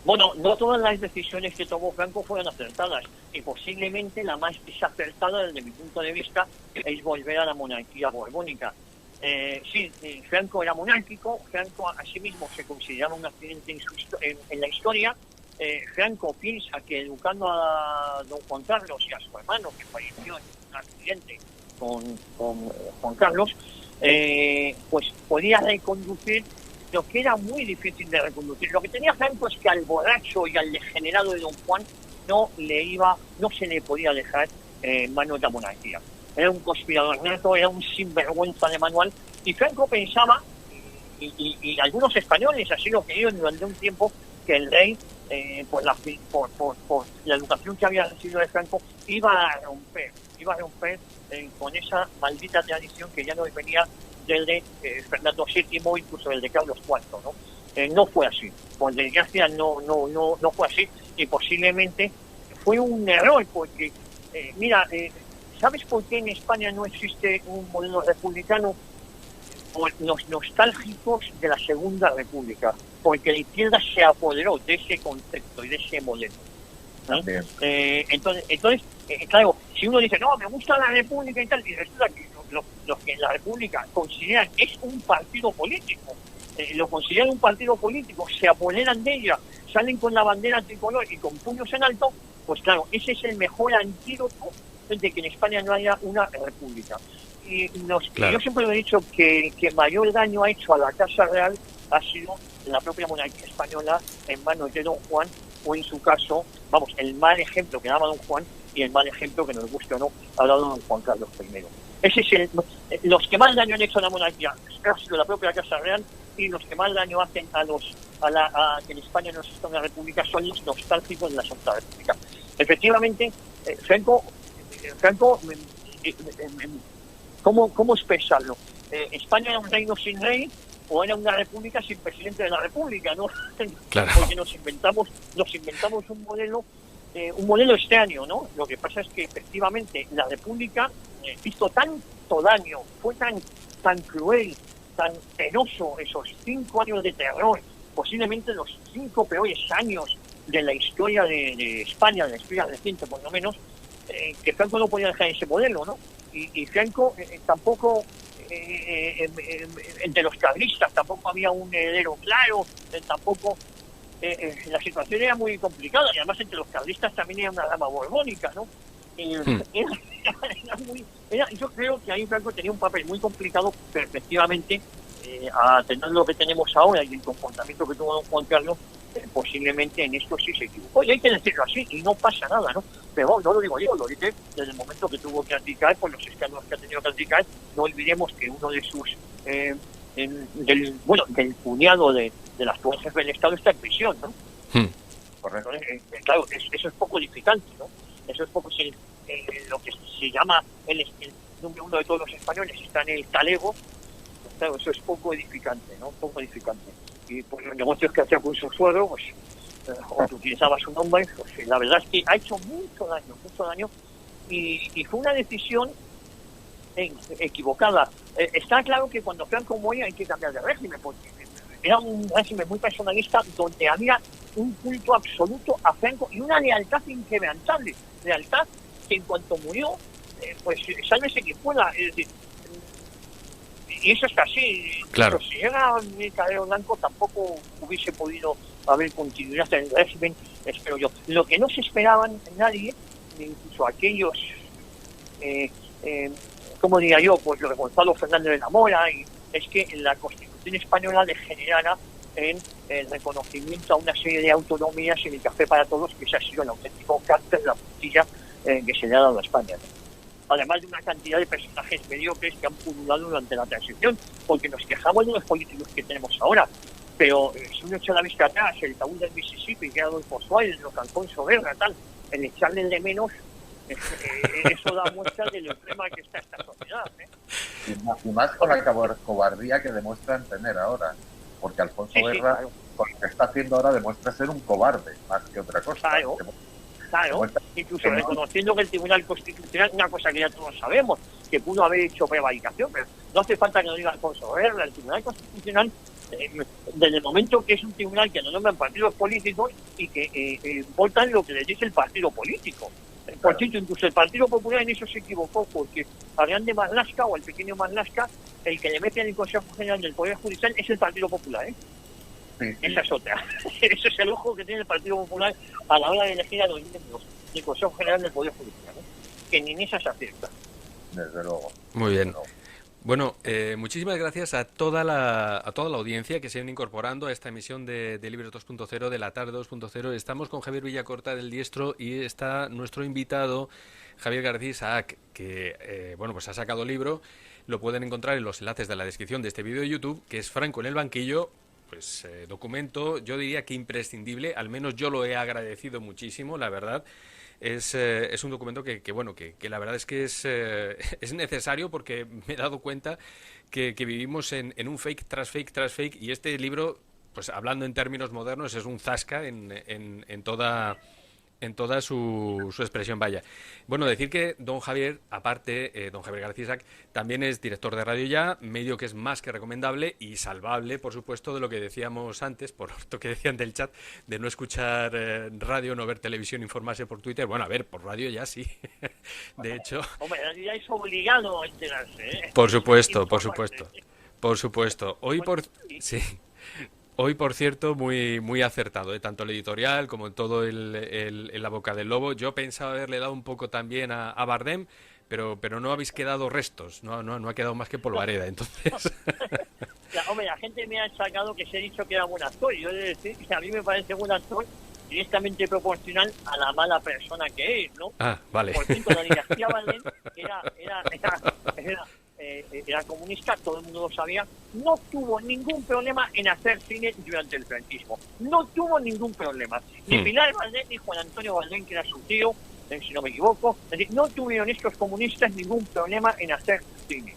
Bueno, no todas las decisiones que tomó Franco fueron acertadas, y posiblemente la más desacertada desde mi punto de vista es volver a la monarquía borbónica. Sí, Franco era monárquico, Franco asimismo se consideraba un accidente en la historia. Franco piensa que educando a don Juan Carlos y a su hermano, que falleció en un accidente con Juan Carlos, pues podía reconducir lo que era muy difícil de reconducir. Lo que tenía Franco es que al borracho y al degenerado de don Juan no se le podía dejar en manos de la monarquía. Era un conspirador nato, era un sinvergüenza de manual, y Franco pensaba, y algunos españoles así lo creyeron durante un tiempo, que el rey, por la educación que había recibido de Franco, iba a romper con esa maldita tradición que ya no venía del de Fernando VII, incluso el de Carlos IV, ¿no? No fue así, por desgracia no fue así, y posiblemente fue un error, porque ¿sabes por qué en España no existe un modelo republicano? Por los nostálgicos de la Segunda República, porque la izquierda se apoderó de ese concepto y de ese modelo, ¿no? Entonces, claro, si uno dice, no, me gusta la República y tal, y resulta que lo que la República consideran es un partido político, lo consideran un partido político, se apoderan de ella, salen con la bandera tricolor y con puños en alto, pues claro, ese es el mejor antídoto de que en España no haya una república. Y claro, yo siempre he dicho que el que mayor daño ha hecho a la Casa Real ha sido la propia monarquía española en manos de don Juan, o en su caso, vamos, el mal ejemplo que daba don Juan y el mal ejemplo, que nos guste o no, ha dado don Juan Carlos I. Ese es los que más daño han hecho a la monarquía ha sido la propia Casa Real, y los que más daño hacen a que en España no exista una república son los nostálgicos de la Segunda República. Efectivamente, Franco, ¿cómo expresarlo? España era un reino sin rey, o era una república sin presidente de la república, ¿no? Claro. Porque nos inventamos un modelo extraño, ¿no? Lo que pasa es que efectivamente la república hizo tanto daño, fue tan cruel, tan penoso, esos 5 años de terror, posiblemente los 5 peores años de la historia de España, de la historia reciente por lo menos, que Franco no podía dejar ese modelo, ¿no? Y Franco tampoco, entre los carlistas tampoco había un heredero claro, tampoco, la situación era muy complicada, y además entre los carlistas también era una rama borbónica, ¿no? Yo creo que ahí Franco tenía un papel muy complicado, pero efectivamente, a tener lo que tenemos ahora y el comportamiento que tuvo don Juan Carlos, posiblemente en esto sí se equivocó, y hay que decirlo así, y no pasa nada, ¿no? Pero no lo digo yo, lo dije desde el momento que tuvo que abdicar por los escándalos que ha tenido que abdicar. No olvidemos que uno de sus del cuñado de las actual jefe del Estado está en prisión, ¿no? Correcto. Claro, eso es poco edificante, ¿no? Eso es poco, lo que se llama el número uno de todos los españoles está en el talego. Claro, eso es poco edificante, ¿no? Poco edificante. Y por los negocios que hacía con su suegro, pues, o que utilizaba su nombre, pues la verdad es que ha hecho mucho daño, y fue una decisión equivocada. Está claro que cuando Franco muere hay que cambiar de régimen, porque era un régimen muy personalista donde había un culto absoluto a Franco y una lealtad inquebrantable, lealtad que en cuanto murió, pues sálvese quien pueda, es decir, y eso es así. Claro. Pero si llega Micaela Blanco tampoco hubiese podido haber continuidad en el régimen, espero yo. Lo que no se esperaban nadie, incluso aquellos, como diría yo, pues lo de Gonzalo Fernández de la Mora, es que la Constitución española degenerara en el reconocimiento a una serie de autonomías en el café para todos, que ese ha sido el auténtico cáncer, la puntilla que se le ha dado a España, ¿no? Además de una cantidad de personajes mediocres que han pululado durante la transición, porque nos quejamos de los políticos que tenemos ahora, pero si uno echa la vista atrás, el tabú del Mississippi, que era Adolfo Suárez, los Alfonso Guerra, tal, el echarle de menos Eso da muestra de lo extrema que está esta sociedad. Y más con la cobardía que demuestran tener ahora. Porque Alfonso Guerra, claro, con lo que está haciendo ahora, demuestra ser un cobarde, más que otra cosa. Claro. Incluso reconociendo que el Tribunal Constitucional, una cosa que ya todos sabemos, que pudo haber hecho prevaricación, pero no hace falta que lo diga Alfonso Guerra. El Tribunal Constitucional, desde el momento que es un tribunal que no nombran partidos políticos y que votan lo que les dice el partido político. Por cierto, incluso el Partido Popular en eso se equivocó, porque a Grande Marlaska o al pequeño Marlaska, el que le mete en el Consejo General del Poder Judicial es el Partido Popular, ¿eh? Sí. Esa es otra. Ese es el ojo que tiene el Partido Popular a la hora de elegir a los miembros del Consejo General del Poder Judicial, ¿eh? Que ni en esa se acierta. Desde luego. Muy bien. Bueno, muchísimas gracias a toda la audiencia que se han incorporando a esta emisión de Libros 2.0, de la tarde 2.0. Estamos con Javier Villacorta del Diestro y está nuestro invitado Javier García Isaac, que bueno, pues ha sacado libro. Lo pueden encontrar en los enlaces de la descripción de este vídeo de YouTube, que es Franco en el banquillo. Pues documento, yo diría que imprescindible, al menos yo lo he agradecido muchísimo, la verdad. Es un documento que la verdad es que es necesario, porque me he dado cuenta que vivimos en un fake tras fake tras fake, y este libro, pues hablando en términos modernos, es un zasca en toda su expresión, vaya. Bueno, decir que don Javier, aparte, don Javier García Isaac, también es director de Radio Ya, medio que es más que recomendable y salvable, por supuesto, de lo que decíamos antes, por lo que decían del chat, de no escuchar radio, no ver televisión, informarse por Twitter. Bueno, a ver, por Radio Ya sí. De hecho... Hombre, Radio Ya es obligado a enterarse, ¿eh? Por supuesto, por supuesto. Por supuesto. Sí. Hoy, por cierto, muy acertado, tanto el editorial como en todo La boca del lobo. Yo pensaba haberle dado un poco también a Bardem, pero no habéis quedado restos, no ha quedado más que polvareda, entonces... Hombre, la gente me ha sacado que se ha dicho que era buen actor, y yo he de decir que a mí me parece buen actor directamente proporcional a la mala persona que es, ¿no? Ah, vale. Por cierto, la dinastía Bardem era comunista, todo el mundo lo sabía, no tuvo ningún problema en hacer cine durante el franquismo. No tuvo ningún problema. Ni Pilar Bardem ni Juan Antonio Bardem, que era su tío, si no me equivoco, es decir, no tuvieron estos comunistas ningún problema en hacer cine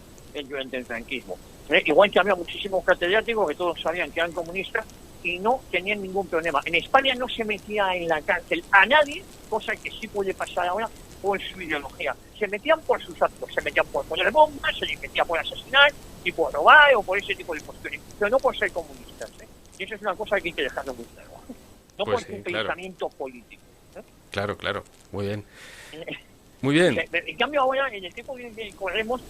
durante el franquismo. Igual que había muchísimos catedráticos que todos sabían que eran comunistas y no tenían ningún problema. En España no se metía en la cárcel a nadie, cosa que sí puede pasar ahora, por su ideología. Se metían por sus actos, se metían por poner bombas, se les metía por asesinar y por robar o por ese tipo de cuestiones, pero no por ser comunistas, ¿eh? Y eso es una cosa que hay que dejarlo muy claro. No pues por su pensamiento político, ¿eh? Claro, muy bien. Muy bien. En cambio ahora, en el tiempo que corremos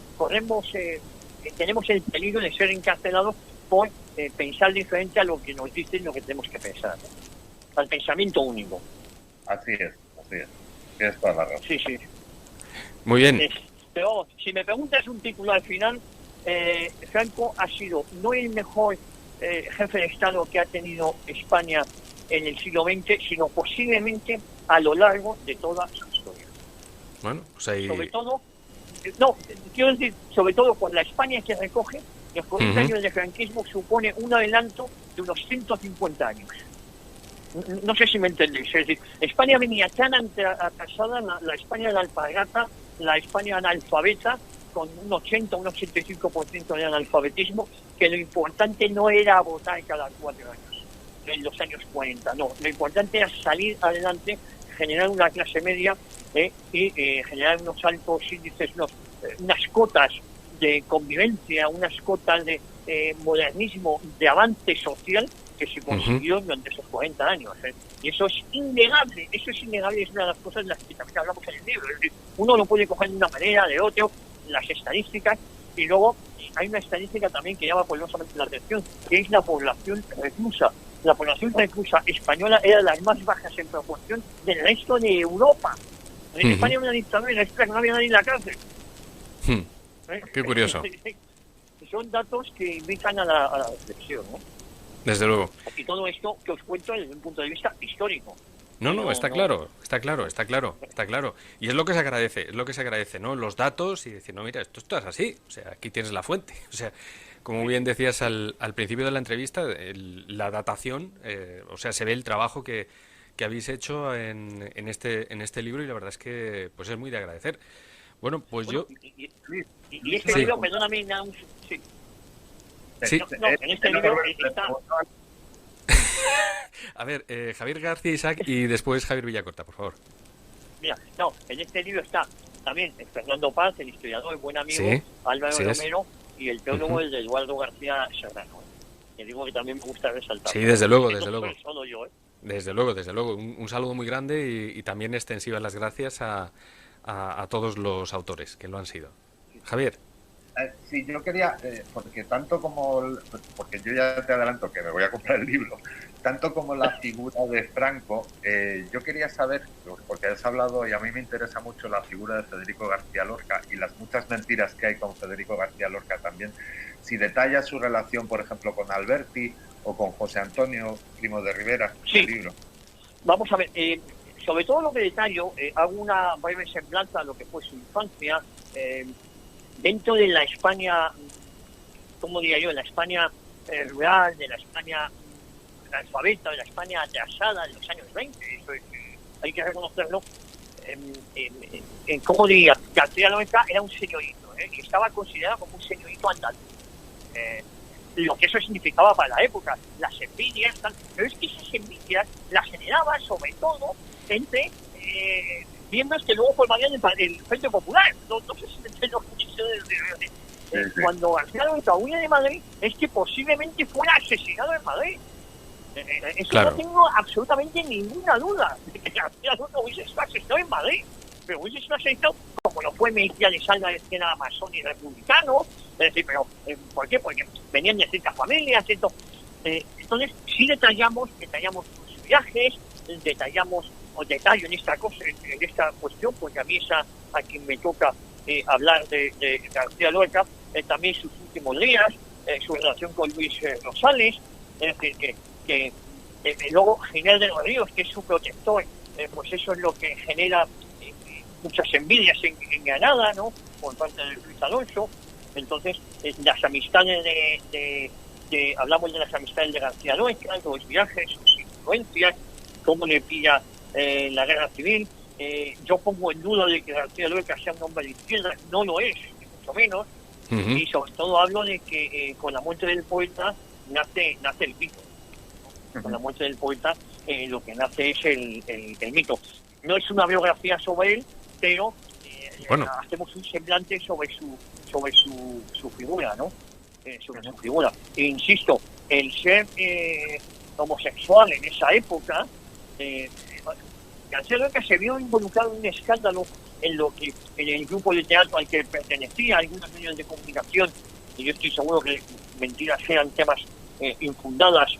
tenemos el peligro de ser encarcelados por pensar diferente a lo que nos dicen, lo que tenemos que pensar, ¿no? Al pensamiento único. Así es. Tienes toda la razón. Sí. Muy bien. Pero si me preguntas un título al final, Franco ha sido no el mejor jefe de Estado que ha tenido España en el siglo XX, sino posiblemente a lo largo de toda su historia. Bueno, pues ahí... Sobre todo por la España que recoge, los 40 años de franquismo supone un adelanto de unos 150 años. No sé si me entendéis. Es decir, España venía tan atrasada, la España de la alpargata, la España analfabeta, con un 80, un 85% de analfabetismo, que lo importante no era votar cada 4 años, en los años 40, no. Lo importante era salir adelante, generar una clase media y generar unos altos índices, unas cotas de convivencia, unas cotas de modernismo, de avance social, que se consiguió durante esos 40 años. Y eso es innegable, es una de las cosas de las que también hablamos en el libro. Es decir, uno lo puede coger de una manera, de otra, las estadísticas, y luego hay una estadística también que llama poderosamente la atención, que es la población reclusa. La población reclusa española era de las más bajas en proporción del resto de Europa. En España era una dictadura y no había nadie en la cárcel. Qué curioso. Son datos que invitan a la reflexión, ¿no? Desde luego. Y todo esto que os cuento desde un punto de vista histórico. Está claro. Y es lo que se agradece, ¿no? Los datos y decir, no, mira, esto es así. O sea, aquí tienes la fuente. O sea, como bien decías al principio de la entrevista, la datación, o sea, se ve el trabajo que que habéis hecho en este libro y la verdad es que pues es muy de agradecer. Bueno, pues Bueno, yo... y este Sí, libro, perdóname, sí. sí. No, en este libro está... A ver, Javier García Isaac y después Javier Villacorta, por favor. Mira, no, en este libro está también Fernando Paz, el historiador, buen amigo, Sí, Álvaro sí es. Romero, y el teólogo es de Eduardo García Serrano. Que digo que también me gusta resaltar. Sí, desde luego, Que desde no luego. soy solo yo, ¿eh? Desde luego, desde luego. Un saludo muy grande y también extensivas las gracias a todos los autores que lo han sido. Javier. Sí, yo quería, porque tanto como, porque yo ya te adelanto que me voy a comprar el libro, tanto como la figura de Franco, yo quería saber, porque has hablado y a mí me interesa mucho la figura de Federico García Lorca y las muchas mentiras que hay con Federico García Lorca también, si detalla su relación, por ejemplo, con Alberti o con José Antonio Primo de Rivera en el libro. Vamos a ver, sobre todo lo que detallo, hago una breve semblanza a lo que fue su infancia, dentro de la España, ¿cómo diría yo? La España rural, de la España analfabeta, de la España atrasada de los años 20, eso es, hay que reconocerlo. ¿Cómo diría? García Lorca era un señorito, y estaba considerado como un señorito andaluz. Lo que eso significaba para la época, las envidias, pero es que esas envidias las generaba sobre todo entre miembros que luego formarían el Frente Popular. No sé si me entiendo muchísimo cuando García Lorca huye de Madrid, es que posiblemente fuera asesinado en Madrid. Eso claro. No tengo absolutamente ninguna duda de que García Lorca hubiese sido asesinado en Madrid, pero hubiese sido asesinado como lo fue Mejía de Salga, que era masón y republicano. Es decir, pero ¿por qué? Porque venían de ciertas familias, ¿cierto? Entonces, sí detallamos sus viajes, detallo en esta cosa, en esta cuestión, porque a mí es a quien me toca hablar de García Lorca, también sus últimos días, su relación con Luis Rosales, es decir, que luego Ginés de los Ríos, que es su protector, pues eso es lo que genera muchas envidias en Granada, ¿no? Por parte de Luis Alonso. Entonces, las amistades hablamos de las amistades de García Lorca, los viajes, sus influencias, cómo le pilla la guerra civil. Yo pongo en duda de que García Lorca sea un hombre de izquierda, no lo es, ni mucho menos. Uh-huh. Y sobre todo hablo de que con la muerte del poeta nace el mito. Uh-huh. Con la muerte del poeta lo que nace es el mito. No es una biografía sobre él, pero bueno, hacemos un semblante sobre su figura, ¿no? Sobre su figura. E insisto, el ser homosexual en esa época, García Lorca se vio involucrado en un escándalo en el grupo de teatro al que pertenecía, algunos medios de comunicación, y yo estoy seguro que mentiras eran temas infundadas,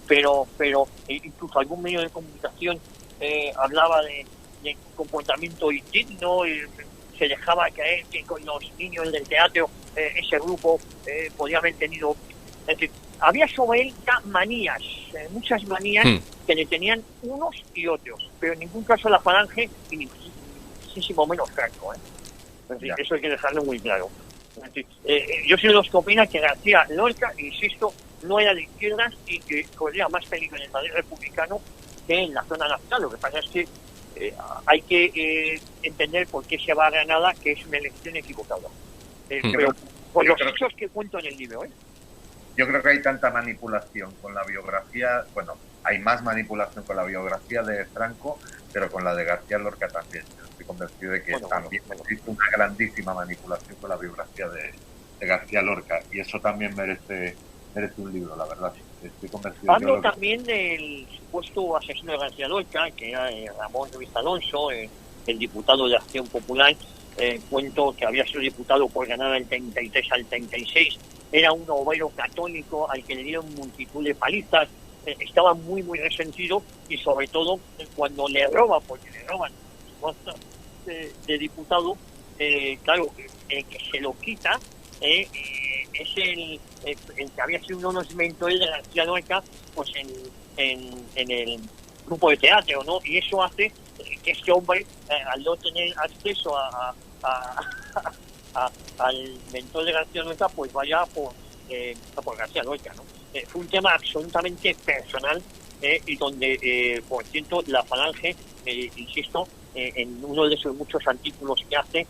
pero incluso algún medio de comunicación hablaba de comportamiento indigno, se dejaba caer que con los niños del teatro ese grupo podía haber tenido... Es decir, había sobre él manías, muchas manías que le tenían unos y otros, pero en ningún caso la Falange y ni muchísimo menos Franco. Es decir, eso hay que dejarlo muy claro. Es decir, yo soy de los que opinan que García Lorca, insisto, no era de izquierdas y que corría más peligro en el Madrid republicano que en la zona nacional. Lo que pasa es que hay que entender por qué se va a Granada, que es una elección equivocada. Pero por los hechos que cuento en el libro. Yo creo que hay tanta manipulación con la biografía, bueno, hay más manipulación con la biografía de Franco, pero con la de García Lorca también. Yo estoy convencido de que también existe una grandísima manipulación con la biografía de García Lorca, y eso también merece un libro, la verdad. Estoy convencido. Hablo también del supuesto asesino de García Lorca, que era Ramón Luis Alonso, el diputado de Acción Popular. Cuento que había sido diputado por Granada del 33 al 36. Era un obrero católico al que le dieron multitud de palizas. Estaba muy, muy resentido, y sobre todo cuando le roban, porque le roban su puesto de diputado, claro, el que se lo quita es el que había sido uno de los mentores de García Lorca, pues en el grupo de teatro, ¿no? Y eso hace que este hombre, al no tener acceso al mentor de García Lorca, pues vaya por García Lorca, ¿no? Fue un tema absolutamente personal y donde, por cierto, la Falange, insisto, en uno de sus muchos artículos que hace,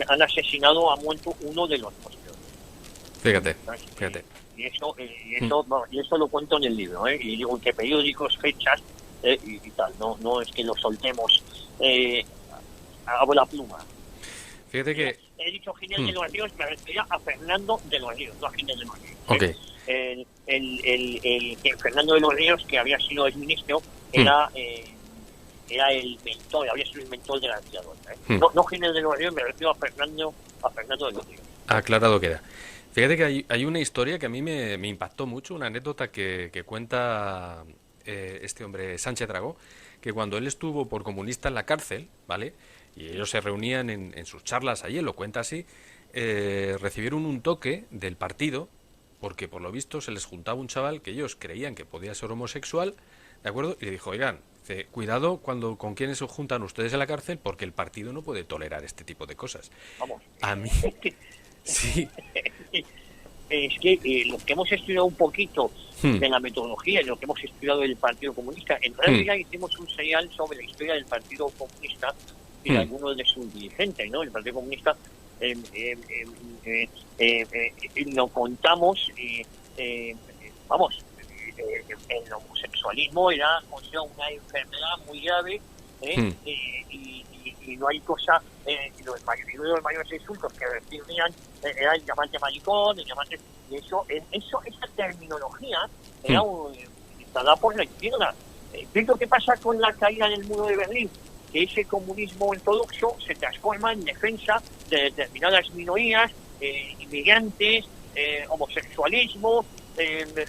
han asesinado, ha muerto uno de los nuestros. Fíjate. Y eso lo cuento en el libro, y digo que periódicos, fechas y tal, no es que lo soltemos a la pluma. Fíjate que... He dicho Ginés de los Ríos, me refería a Fernando de los Ríos, no a Ginés de los Ríos. Okay. Que Fernando de los Ríos, que había sido el ministro, era el mentor, había sido el mentor de la anciadora. No Ginés de los Ríos, me refiero a Fernando de los Ríos. Aclarado queda. Fíjate que hay una historia que a mí me impactó mucho, una anécdota que cuenta este hombre Sánchez Dragó, que cuando él estuvo por comunista en la cárcel, ¿vale?, y ellos se reunían en sus charlas, allí él lo cuenta así, recibieron un toque del partido, porque por lo visto se les juntaba un chaval que ellos creían que podía ser homosexual, ¿de acuerdo? Y le dijo, oigan, cuidado con quienes se juntan ustedes en la cárcel, porque el partido no puede tolerar este tipo de cosas. Vamos. A mí... Sí. Es que los que hemos estudiado un poquito de la metodología y lo que hemos estudiado del Partido Comunista, en realidad hicimos un serial sobre la historia del Partido Comunista y de algunos de sus dirigentes, ¿no? El Partido Comunista lo contamos, el homosexualismo era considerado una enfermedad muy grave, y no hay cosa, uno de los mayores insultos que recibían era el llamante maricón, el llamante, esa terminología era instalada por la izquierda. ¿Qué es lo que pasa con la caída del muro de Berlín? Que ese comunismo ortodoxo se transforma en defensa de determinadas minorías, inmigrantes, homosexualismo,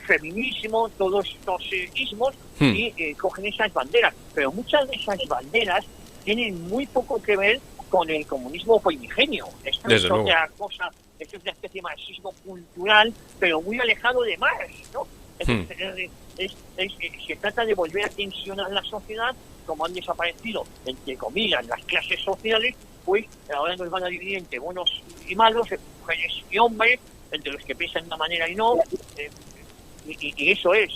feminismo, todos estos ismos, y cogen esas banderas. Pero muchas de esas banderas tienen muy poco que ver con el comunismo primigenio. Esto es otra cosa, esto es una especie de marxismo cultural, pero muy alejado de Marx, ¿no? Se trata de volver a tensionar la sociedad, como han desaparecido, entre comillas, las clases sociales, pues ahora nos van a dividir entre buenos y malos, mujeres y hombres, entre los que piensan de una manera y no, y eso es,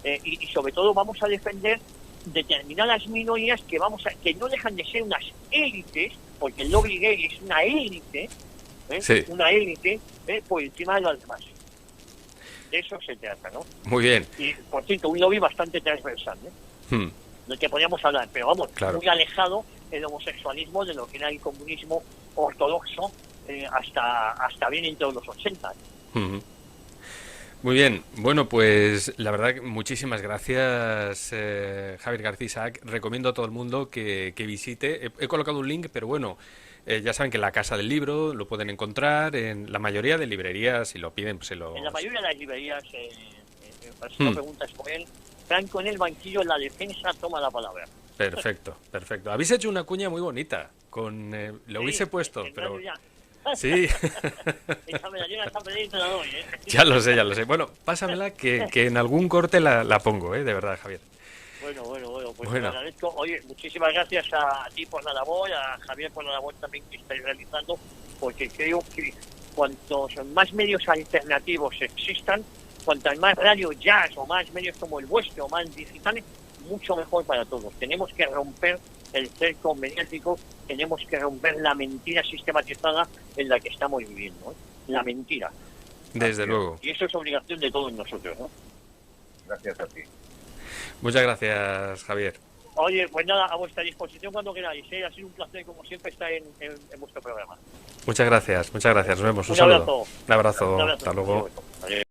y sobre todo vamos a defender determinadas minorías que no dejan de ser unas élites, porque el lobby gay es una élite, una élite por encima de las demás. De eso se trata, ¿no? Muy bien. Y, por cierto, un lobby bastante transversal, del que podríamos hablar, pero vamos, muy alejado el homosexualismo de lo que era el comunismo ortodoxo hasta bien entre los 80. Muy bien, bueno, pues la verdad que muchísimas gracias, Javier García Isaac. Recomiendo a todo el mundo que visite. He colocado un link, pero bueno, ya saben que en la Casa del Libro lo pueden encontrar en la mayoría de librerías, si lo piden, pues se lo... En la mayoría de las librerías, si no preguntas por él, Franco en el banquillo, en la defensa, toma la palabra. Perfecto, perfecto. Habéis hecho una cuña muy bonita, lo hubiese puesto, pero... Sí. Ya lo sé. Bueno, pásamela que en algún corte la pongo, de verdad, Javier. Bueno, pues te agradezco. Oye, muchísimas gracias a ti por la labor, a Javier por la labor también que estáis realizando, porque creo que cuantos más medios alternativos existan, cuantas más radio jazz o más medios como el vuestro, más digitales, mucho mejor para todos. Tenemos que romper el cerco mediático, tenemos que romper la mentira sistematizada en la que estamos viviendo, la mentira. Desde luego. Y eso es obligación de todos nosotros, ¿no? Gracias a ti. Muchas gracias, Javier. Oye, pues nada, a vuestra disposición cuando queráis, Ha sido un placer, como siempre, estar en vuestro programa. Muchas gracias. Nos vemos. Un saludo. Un abrazo. Hasta luego. Adiós.